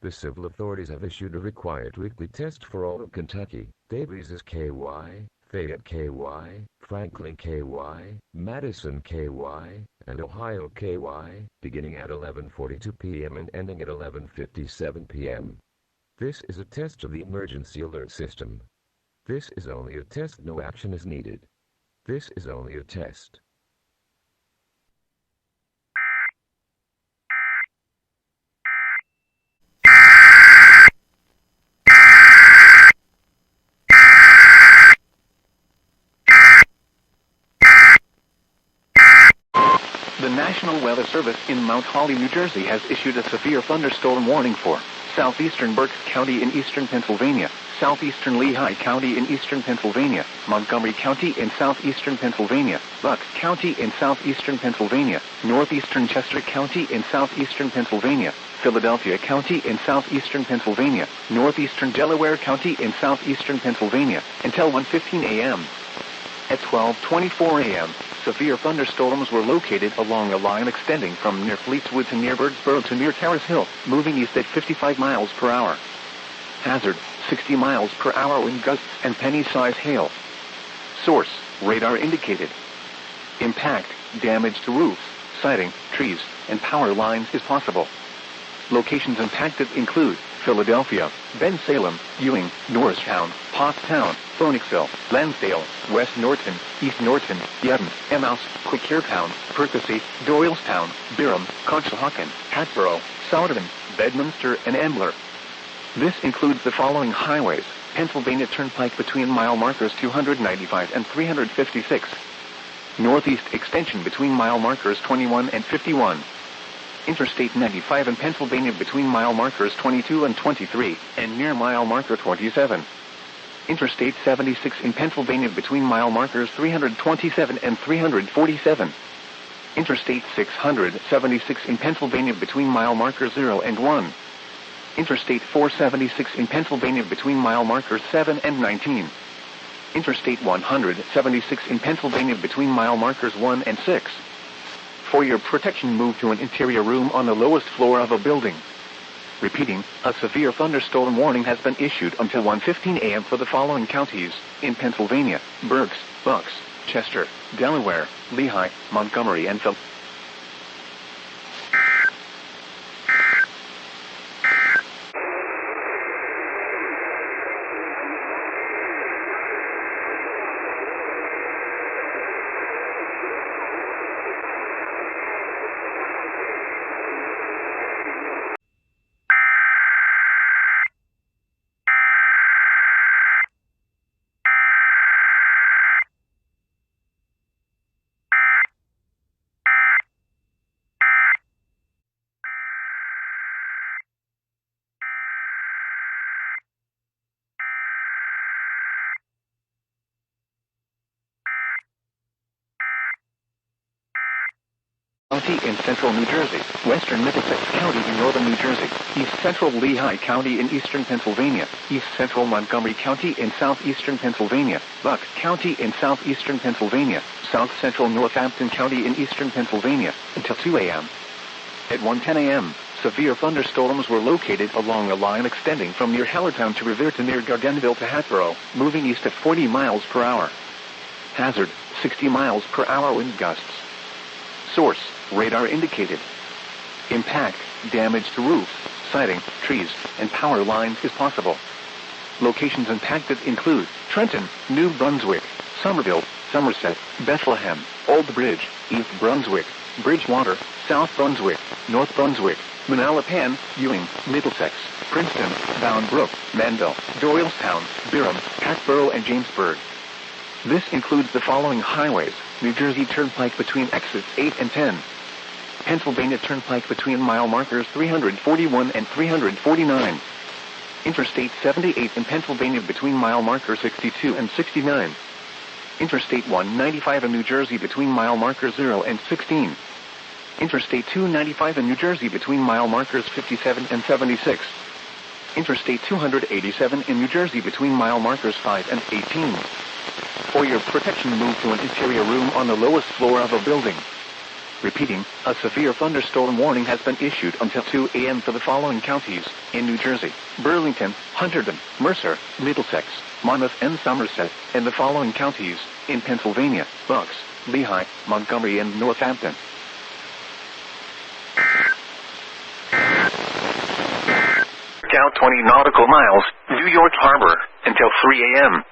The civil authorities have issued a required weekly test for all of Kentucky. Davies is KY, Fayette KY, Franklin KY, Madison KY, and Ohio KY, beginning at 11:42 p.m. and ending at 11:57 p.m. This is a test of the emergency alert system. This is only a test, no action is needed. This is only a test. The National Weather Service in Mount Holly, New Jersey has issued a severe thunderstorm warning for southeastern Berks County in eastern Pennsylvania, southeastern Lehigh County in eastern Pennsylvania, Montgomery County in southeastern Pennsylvania, Bucks County in southeastern Pennsylvania, northeastern Chester County in southeastern Pennsylvania, Philadelphia County in southeastern Pennsylvania, northeastern Delaware County in southeastern Pennsylvania, until 1:15 a.m. At 12:24 a.m., severe thunderstorms were located along a line extending from near Fleetswood to near Birdsboro to near Terrace Hill, moving east at 55 miles per hour. Hazard, 60 miles per hour wind gusts and penny-size hail. Source, radar indicated. Impact, damage to roofs, siding, trees, and power lines is possible. Locations impacted include Philadelphia, Bensalem, Ewing, Norristown, Pottstown, Phoenixville, Lansdale, West Norton, East Norton, Yedden, Emmaus, Quakertown, Percy, Doylestown, Byram, Conshohocken, Hatboro, Souderton, Bedminster, and Ambler. This includes the following highways: Pennsylvania Turnpike between mile markers 295 and 356. Northeast extension between mile markers 21 and 51. Interstate 95 in Pennsylvania between mile markers 22 and 23, and near mile marker 27. Interstate 76 in Pennsylvania between mile markers 327 and 347. Interstate 676 in Pennsylvania between mile markers 0 and 1. Interstate 476 in Pennsylvania between mile markers 7 and 19. Interstate 176 in Pennsylvania between mile markers 1 and 6. For your protection, move to an interior room on the lowest floor of a building. Repeating, a severe thunderstorm warning has been issued until 1:15 a.m. for the following counties in Pennsylvania: Berks, Bucks, Chester, Delaware, Lehigh, Montgomery, and Philadelphia. County in central New Jersey, western Middlesex County in northern New Jersey, east central Lehigh County in eastern Pennsylvania, east central Montgomery County in southeastern Pennsylvania, Bucks County in southeastern Pennsylvania, south central Northampton County in eastern Pennsylvania, until 2 a.m. At 1:10 a.m., severe thunderstorms were located along a line extending from near Hellertown to Revere to near Gardenville to Hatboro, moving east at 40 miles per hour. Hazard, 60 miles per hour wind gusts. Source, radar indicated. Impact, damage to roofs, siding, trees, and power lines is possible. Locations impacted include Trenton, New Brunswick, Somerville, Somerset, Bethlehem, Old Bridge, East Brunswick, Bridgewater, South Brunswick, North Brunswick, Manalapan, Ewing, Middlesex, Princeton, Bound Brook, Manville, Doylestown, Byram, Hatboro and Jamesburg. This includes the following highways: New Jersey Turnpike between exits 8 and 10. Pennsylvania Turnpike between mile markers 341 and 349. Interstate 78 in Pennsylvania between mile markers 62 and 69. Interstate 195 in New Jersey between mile markers 0 and 16. Interstate 295 in New Jersey between mile markers 57 and 76. Interstate 287 in New Jersey between mile markers 5 and 18. For your protection, move to an interior room on the lowest floor of a building. Repeating, a severe thunderstorm warning has been issued until 2 a.m. for the following counties in New Jersey: Burlington, Hunterdon, Mercer, Middlesex, Monmouth and Somerset, and the following counties in Pennsylvania: Bucks, Lehigh, Montgomery and Northampton. Out 20 nautical miles, New York Harbor, until 3 a.m.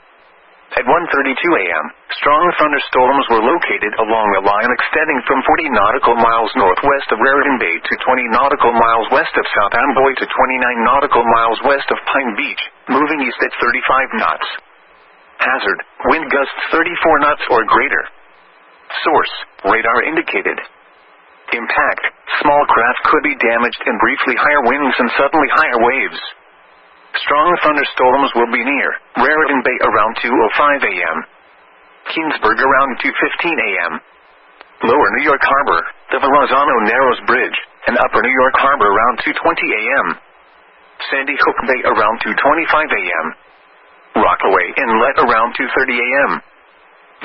At 1:32 a.m., strong thunderstorms were located along a line extending from 40 nautical miles northwest of Raritan Bay to 20 nautical miles west of South Amboy to 29 nautical miles west of Pine Beach, moving east at 35 knots. Hazard, wind gusts 34 knots or greater. Source, radar indicated. Impact, small craft could be damaged and briefly higher winds and suddenly higher waves. Strong thunderstorms will be near Raritan Bay around 2:05 a.m. Keensburg around 2:15 a.m. Lower New York Harbor, the Verrazano Narrows Bridge, and Upper New York Harbor around 2:20 a.m. Sandy Hook Bay around 2:25 a.m. Rockaway Inlet around 2:30 a.m.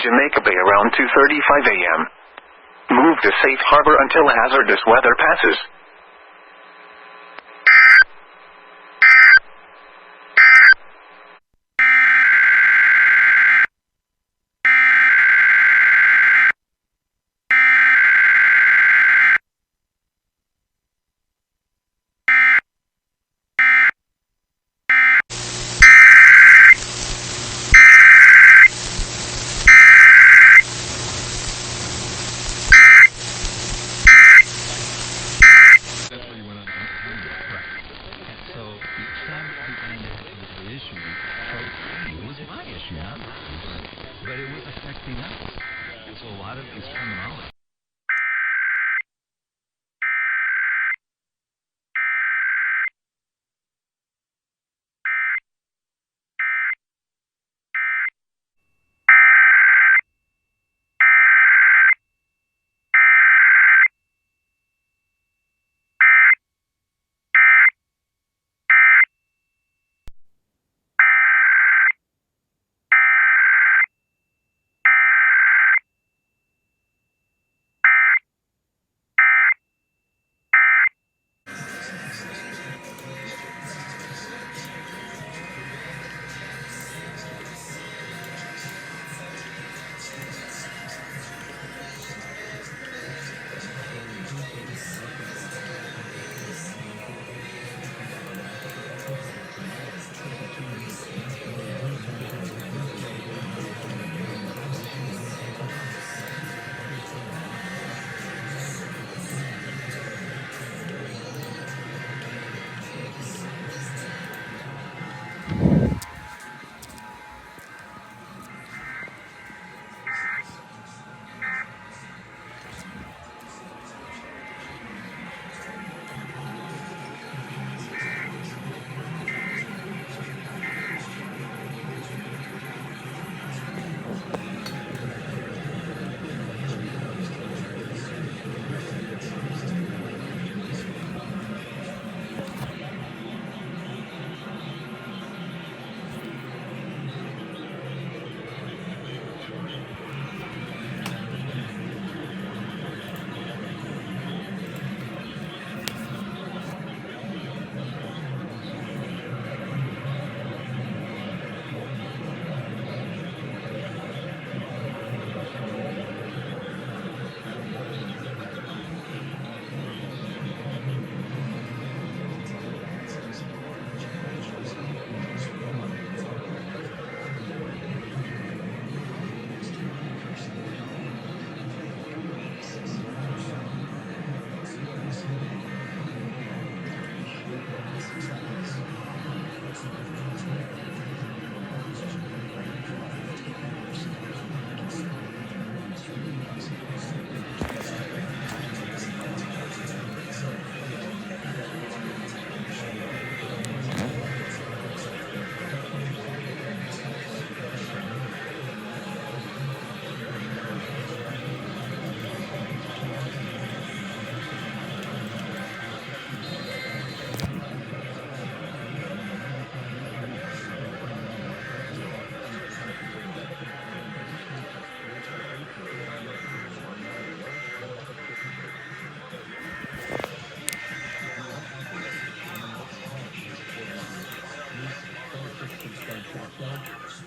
Jamaica Bay around 2:35 a.m. Move to safe harbor until hazardous weather passes. But it was affecting us. So a lot of these terminology.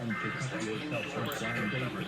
and protect yourself from flying debris.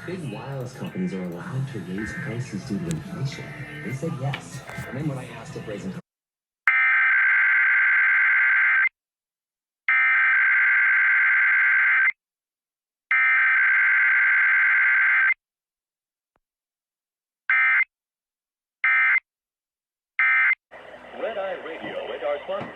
Big wireless companies are allowed to raise prices due to inflation. They said yes. And then when I asked if raising Red Eye Radio and our sponsor.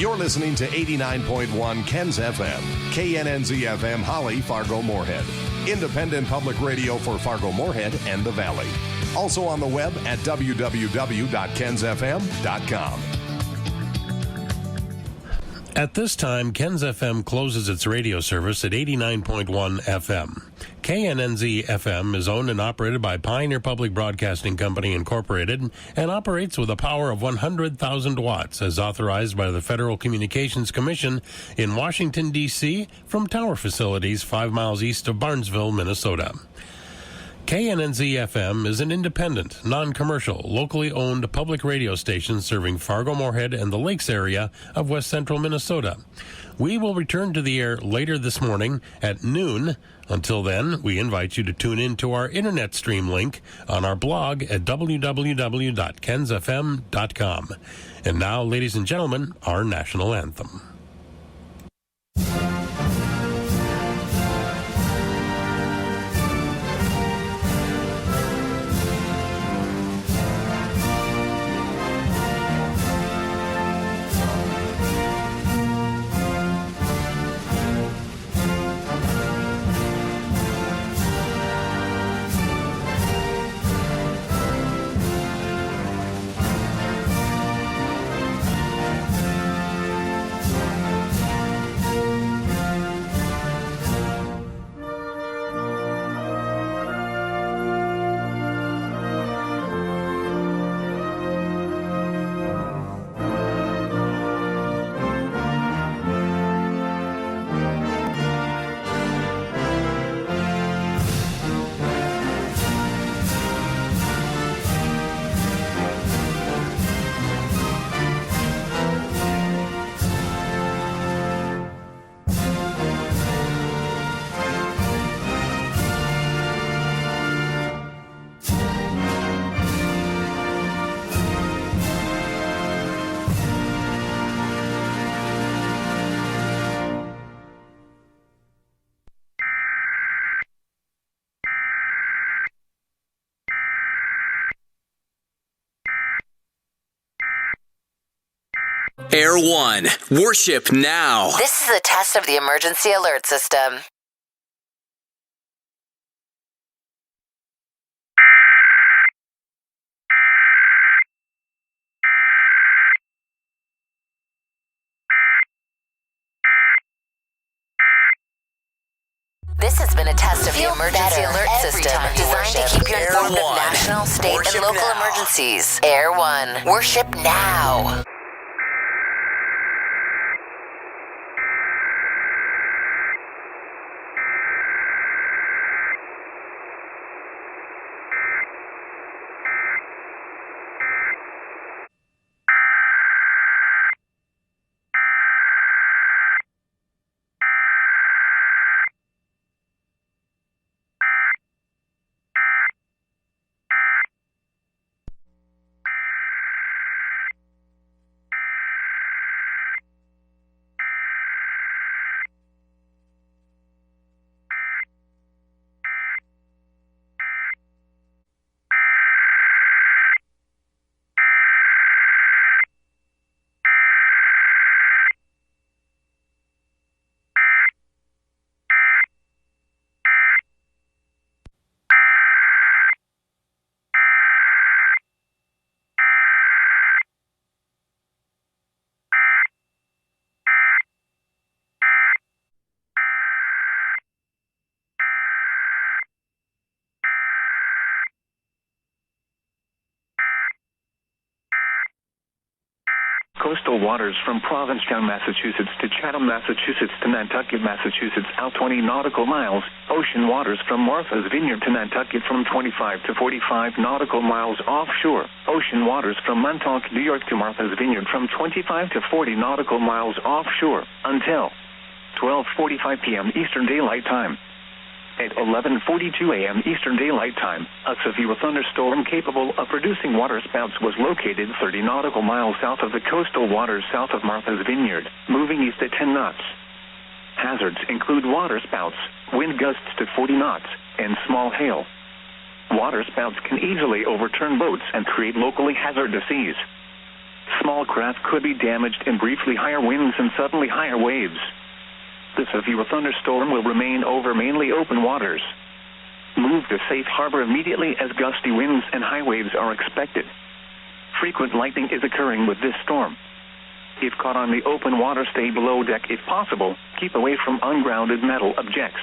You're listening to 89.1 Ken's FM, KNNZ FM, Holly, Fargo, Moorhead. Independent public radio for Fargo, Moorhead, and the Valley. Also on the web at www.kensfm.com. At this time, Ken's FM closes its radio service at 89.1 FM. KNNZ FM is owned and operated by Pioneer Public Broadcasting Company, Incorporated, and operates with a power of 100,000 watts as authorized by the Federal Communications Commission in Washington, D.C., from tower facilities 5 miles east of Barnesville, Minnesota. KNNZ-FM is an independent, non-commercial, locally owned public radio station serving Fargo-Moorhead and the Lakes area of west central Minnesota. We will return to the air later this morning at noon. Until then, we invite you to tune in to our internet stream link on our blog at www.kensfm.com. And now, ladies and gentlemen, our national anthem. Air One, worship now. This is a test of the emergency alert system. This has been a test of the emergency alert system designed to keep you informed of national, state, and local emergencies. Air One, worship now. Coastal waters from Provincetown, Massachusetts to Chatham, Massachusetts to Nantucket, Massachusetts out 20 nautical miles. Ocean waters from Martha's Vineyard to Nantucket from 25 to 45 nautical miles offshore. Ocean waters from Montauk, New York to Martha's Vineyard from 25 to 40 nautical miles offshore until 12:45 p.m. Eastern Daylight Time. At 11:42 a.m. Eastern Daylight Time, a severe thunderstorm capable of producing waterspouts was located 30 nautical miles south of the coastal waters south of Martha's Vineyard, moving east at 10 knots. Hazards include waterspouts, wind gusts to 40 knots, and small hail. Waterspouts can easily overturn boats and create locally hazardous seas. Small craft could be damaged in briefly higher winds and suddenly higher waves. The severe thunderstorm will remain over mainly open waters. Move to safe harbor immediately as gusty winds and high waves are expected. Frequent lightning is occurring with this storm. If caught on the open water, stay below deck if possible. Keep away from ungrounded metal objects.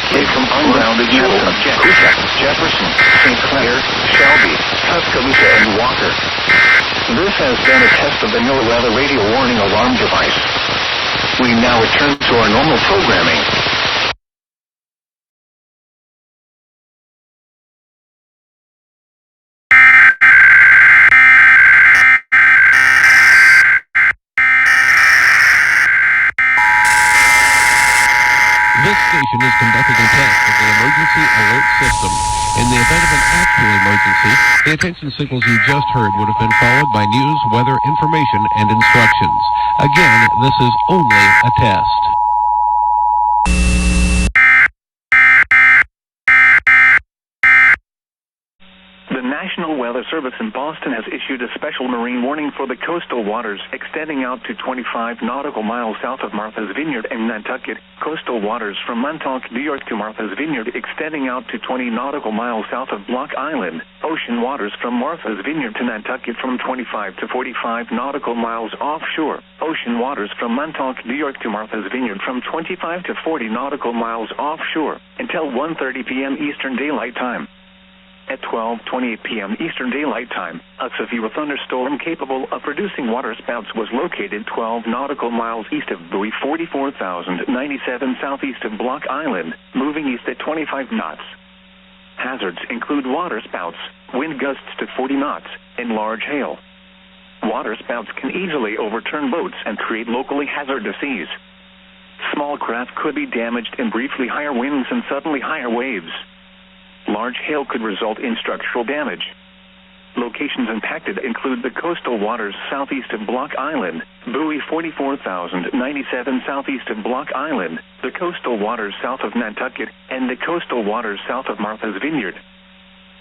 From ungrounded metal objects, Jefferson, St. Clair, Shelby, Tuscaloosa, and Walker. This has been a test of the NOAA radio warning alarm device. We now return to our normal programming. This station is conducting a test of the emergency alert system. In the event of an actual emergency, the attention signals you just heard would have been followed by news, weather, information, and instructions. Again, this is only a test. The National Weather Service in Boston has issued a special marine warning for the coastal waters extending out to 25 nautical miles south of Martha's Vineyard and Nantucket, coastal waters from Montauk, New York to Martha's Vineyard extending out to 20 nautical miles south of Block Island, ocean waters from Martha's Vineyard to Nantucket from 25 to 45 nautical miles offshore, ocean waters from Montauk, New York to Martha's Vineyard from 25 to 40 nautical miles offshore until 1:30 p.m. Eastern Daylight Time. At 12:28 p.m. Eastern Daylight Time, a severe thunderstorm capable of producing waterspouts was located 12 nautical miles east of buoy 44,097 southeast of Block Island, moving east at 25 knots. Hazards include waterspouts, wind gusts to 40 knots, and large hail. Waterspouts can easily overturn boats and create locally hazardous seas. Small craft could be damaged in briefly higher winds and suddenly higher waves. Large hail could result in structural damage. Locations impacted include the coastal waters southeast of Block Island, buoy 44,097 southeast of Block Island, the coastal waters south of Nantucket, and the coastal waters south of Martha's Vineyard.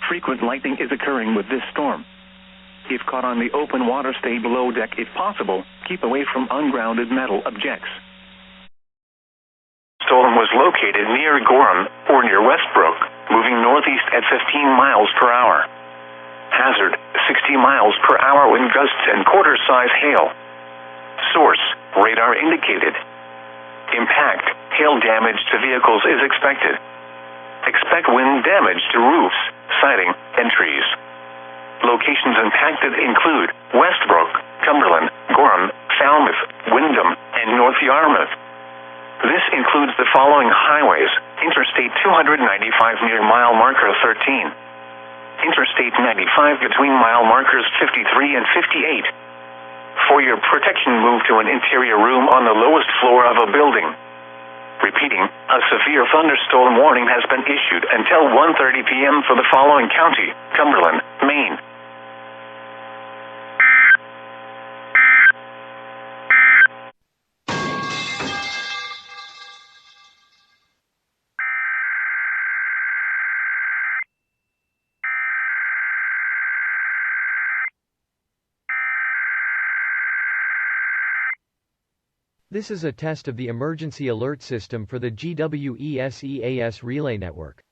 Frequent lightning is occurring with this storm. If caught on the open water, stay below deck if possible. Keep away from ungrounded metal objects. Storm was located near Gorham or near Westbrook, moving northeast at 15 miles per hour. Hazard, 60 miles per hour wind gusts and quarter-size hail. Source, radar indicated. Impact, hail damage to vehicles is expected. Expect wind damage to roofs, siding, and trees. Locations impacted include Westbrook, Cumberland, Gorham, Falmouth, Windham, and North Yarmouth. This includes the following highways: Interstate 295 near mile marker 13. Interstate 95 between mile markers 53 and 58. For your protection, move to an interior room on the lowest floor of a building. Repeating, a severe thunderstorm warning has been issued until 1:30 p.m. for the following county: Cumberland, Maine. This is a test of the emergency alert system for the GWESEAS relay network.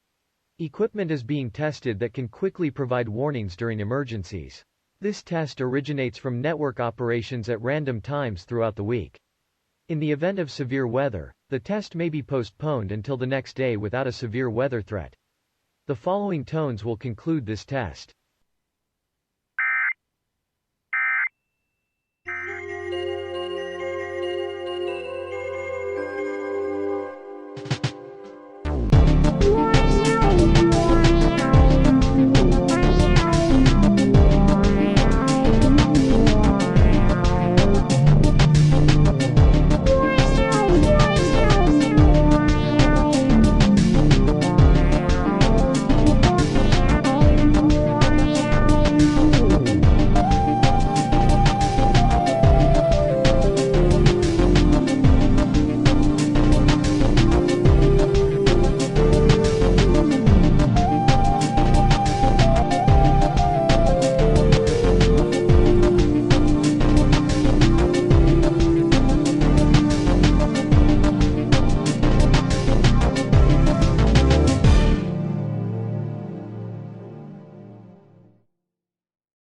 Equipment is being tested that can quickly provide warnings during emergencies. This test originates from network operations at random times throughout the week. In the event of severe weather, the test may be postponed until the next day without a severe weather threat. The following tones will conclude this test.